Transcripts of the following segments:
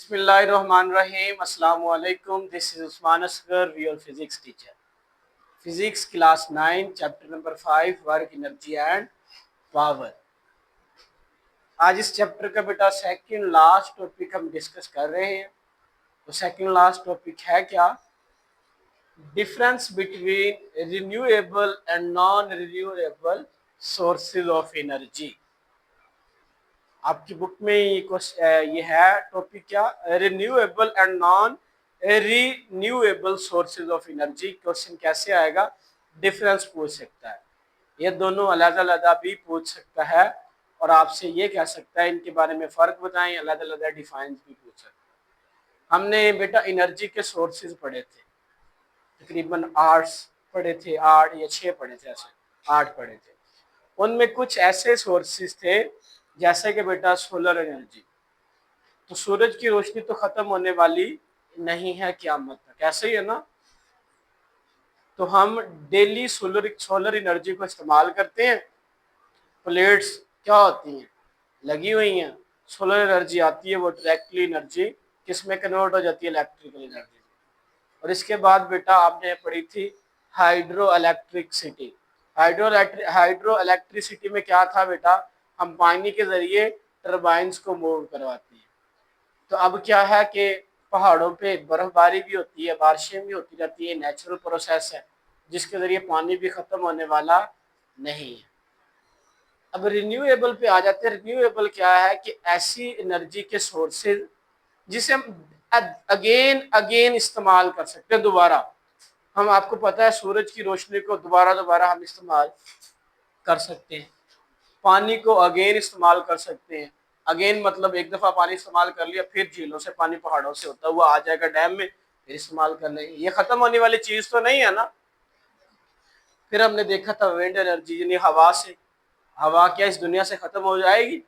बिस्मिल्लाहिर्रहमानिर्रहीम अस्सलाम वालेकुम। This is Usman Asghar, your physics teacher. Physics class 9 chapter number 5 work energy and power. आज इस चैप्टर का बेटा सेकंड लास्ट टॉपिक हम डिस्कस कर रहे हैं। तो सेकंड लास्ट टॉपिक है क्या? Difference between renewable and non renewable sources of energy. आपकी बुक में ये है टॉपिक क्या? Renewable and non renewable sources of energy. Question कैसे आएगा? डिफरेंस पूछ सकता है, ये दोनों अलग-अलग भी पूछ सकता है, और आपसे ये कह सकता है इनके बारे में फ़र्क बताएं, अलग-अलग डिफाइन भी पूछ सकता है। हमने बेटा एनर्जी के सोर्सेज पढ़े थे, तकरीबन 8 पढ़े थे, 8 या 6 पढ़े थे, ऐसे 8 पढ़े थे। उनमें कुछ ऐसे सोर्सेज थे जैसे कि बेटा सोलर एनर्जी। तो सूरज की रोशनी तो खत्म होने वाली नहीं है क़यामत तक, ऐसे ही है ना। तो हम डेली सोलर एनर्जी को इस्तेमाल करते हैं। प्लेट्स क्या होती हैं? लगी हुई हैं, सोलर एनर्जी आती है, वो डायरेक्टली एनर्जी किस में कन्वर्ट हो जाती है? Electrical energy. और इसके बाद बेटा आपने पढ़ी थी हाइड्रो इलेक्ट्रिसिटी। हाइड्रो इलेक्ट्रिसिटी में क्या था बेटा? हम पानी के जरिए टरबाइंस को मूव करवाते हैं। तो अब क्या है कि पहाड़ों पे बर्फबारी भी होती है, बारिशें भी होती रहती है, नेचुरल प्रोसेस है जिसके जरिए पानी भी खत्म होने वाला नहीं है। अब रिन्यूएबल पे आ जाते हैं। रिन्यूएबल क्या है कि ऐसी एनर्जी के सोर्सेज जिसे हम अगेन अगेन इस्तेमाल कर सकते हैं दोबारा। हम आपको पता है सूरज की रोशनी को दोबारा हम इस्तेमाल कर सकते हैं, पानी को अगेन इस्तेमाल कर सकते हैं। अगेन मतलब एक दफ़ा पानी इस्तेमाल कर लिया, फिर झीलों से पानी पहाड़ों से होता हुआ आ जाएगा डैम में, फिर इस्तेमाल कर लेंगे। ये खत्म होने वाली चीज़ तो नहीं है ना। फिर हमने देखा था विंड एनर्जी, यानी हवा से। हवा क्या इस दुनिया से खत्म हो जाएगी?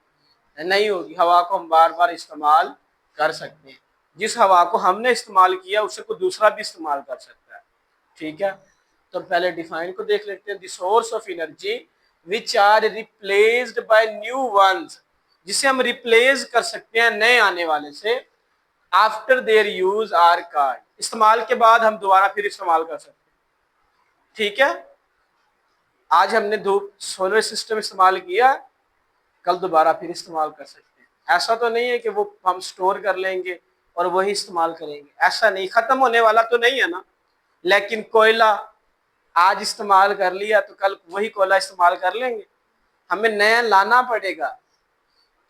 नहीं होगी। हवा को हम बार बार इस्तेमाल कर सकते हैं। जिस हवा को हमने इस्तेमाल किया उसे कोई दूसरा भी इस्तेमाल कर सकता है। ठीक है, तो पहले डिफाइन को देख लेते हैं। The source of energy which are replaced by new ones, जिसे हम रिप्लेस कर सकते हैं नए आने वाले से। After their use are called, इस्तेमाल के बाद हम दोबारा फिर इस्तेमाल कर सकते हैं। ठीक है, आज हमने धूप सोलर सिस्टम इस्तेमाल किया, कल दोबारा फिर इस्तेमाल कर सकते हैं। ऐसा तो नहीं है कि वो हम स्टोर कर लेंगे और वही इस्तेमाल करेंगे, ऐसा नहीं, खत्म होने वाला तो नहीं है ना। लेकिन कोयला आज इस्तेमाल कर लिया तो कल वही कोयला इस्तेमाल कर लेंगे, हमें नया लाना पड़ेगा।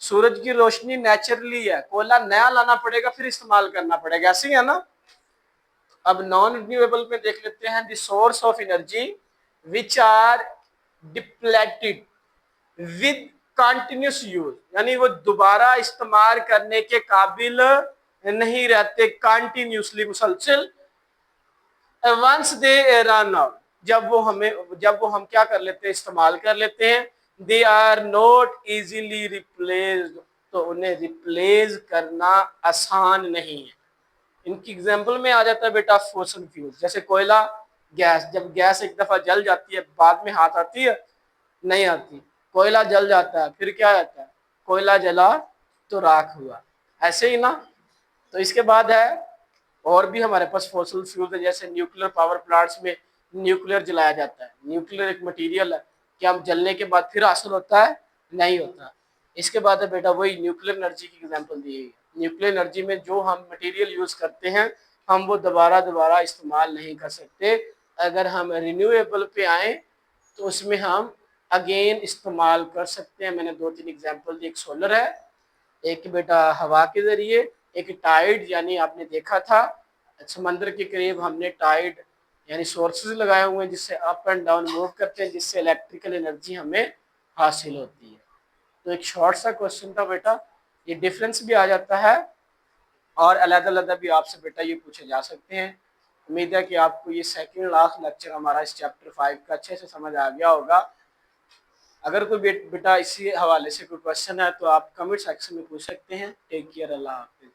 सूरज की रोशनी नेचुरली है, कोयला नया लाना पड़ेगा, फिर इस्तेमाल करना पड़ेगा, ऐसे ही है ना। अब नॉन रिन्यूएबल में देख लेते हैं। The source of energy which are depleted with continuous use, यानी वो दोबारा इस्तेमाल करने के काबिल नहीं रहते, कंटिन्यूसली, मुसलसल। वंस दे रन आउट, जब वो हम क्या कर लेते हैं? इस्तेमाल कर लेते हैं। They are not easily replaced, तो उन्हें रिप्लेस करना आसान नहीं है। इनकी एग्जांपल में आ जाता है बेटा फॉसिल फ्यूल, जैसे कोयला, गैस। जब गैस एक दफा जल जाती है, बाद में हाथ आती है? नहीं आती। कोयला जल जाता है, फिर क्या आता है? कोयला जला तो राख हुआ, ऐसे ही ना। तो इसके बाद है और भी हमारे पास फॉसिल फ्यूल है, जैसे न्यूक्लियर पावर प्लांट्स में न्यूक्लियर जलाया जाता है। न्यूक्लियर एक मटेरियल है, क्या हम जलने के बाद फिर हासिल होता है? नहीं होता। इसके बाद है बेटा वही न्यूक्लियर एनर्जी की एग्जांपल दी है। न्यूक्लियर एनर्जी में जो हम मटेरियल यूज करते हैं, हम वो दोबारा इस्तेमाल नहीं कर सकते। अगर हम रिन्यूएबल पे आए तो उसमें हम अगेन इस्तेमाल कर सकते हैं। मैंने 2-3 एग्जांपल दी, एक सोलर है, एक बेटा हवा के जरिए, एक टाइड, यानी आपने देखा था समंदर के करीब हमने टाइड यानी सोर्सेज लगाए हुए हैं जिससे अप एंड डाउन मूव करते हैं, जिससे इलेक्ट्रिकल एनर्जी हमें हासिल होती है। तो एक शॉर्ट सा क्वेश्चन था बेटा, ये डिफरेंस भी आ जाता है और अलग-अलग भी आपसे बेटा ये पूछे जा सकते हैं। उम्मीद है कि आपको ये सेकंड लास्ट लेक्चर हमारा इस चैप्टर 5 का अच्छे से समझ आ गया होगा। अगर कोई बेटा इसी हवाले से कोई क्वेश्चन है तो आप कमेंट सेक्शन में पूछ सकते हैं। टेक केयर, अल्लाह हाफिज़।